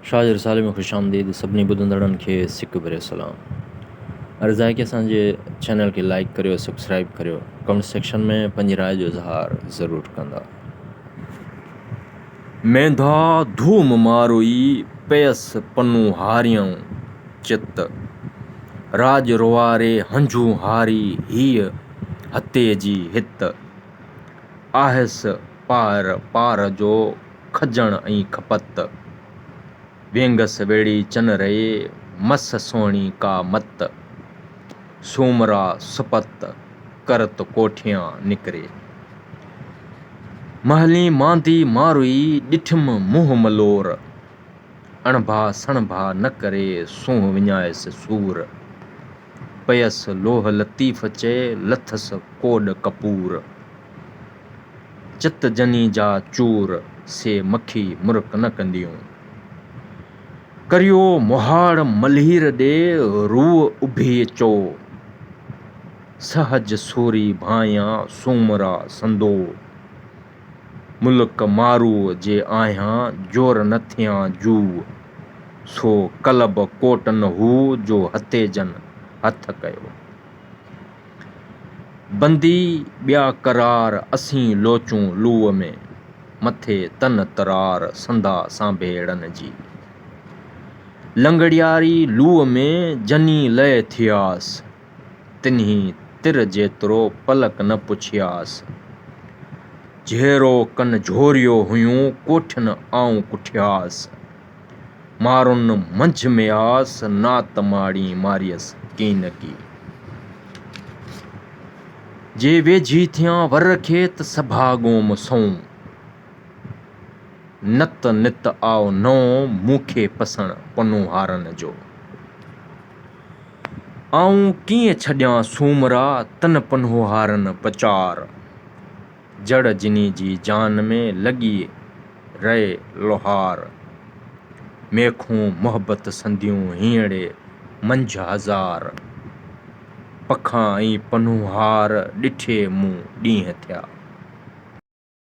शाह रसाले में खुश आमदीद सभिनी ॿुधंदड़नि खे सिक भरियो सलाम। अर्ज़ु आहे कि असांजे चैनल खे लाइक करियो, सब्सक्राइब करियो, कमेंट सेक्शन में पंहिंजी राय जो इज़हार ज़रूरु कंदा। मेंधा धूम मारोई पयसि पन्नू हारियऊं चित, राज रोवारे हंझू हारी हीअ हते जी हित, आहिस पार पार जो खजण ऐं खपत, वेंगस वेड़ी चन रहे मस सोहणी का मत, सूमरा सुपत करत कोठियां निकरे, महली मांदी मारुई ॾिठम मुंह मलोर, अणभा सणभा न करे सूंह विञायसि सूर, पयस लोह लतीफ़ चे लथस कोड कपूर, चित जनी जा चूर से मखी मुर्क न कंदियूं, करियो मुहाड़ मल्हीर ॾे रूह उभी चो, सहज सूरी भायां सूमरा संदो, मुल्क मारूअ जे आहियां जोर न थियां जू, सो कलब कोटन हू जो हते जन हथ कयो, बंदी ॿिया करार असीं लोचूं लूअ में, मथे तन तरार संदा सांभेड़न जी, लंगड़ियारी लूअ में जनी लय थियास, तिन्ही तिर जेतिरो पलक न पुछियास, जहिड़ो कन झोरियो हुयूं कोठिन आऊं कुठियास, मारुन मंझ में आस नात माड़ी मारियस की न की, जे वेझी थियां वर खे त सभा गोम सऊं, नत नित आओ नओं मूंखे पसण पन्नू हारन जो, आऊं कीअं छॾियां सूमरा तन पन्नू हारन पचार, जड़ जिनी जी जान में लॻी रहे लोहार, मेखूं मोहबत संदियूं हींअरे मंझ हज़ार, पखां ऐं पन्नू हार ॾिठे मूं ॾींहं थिया।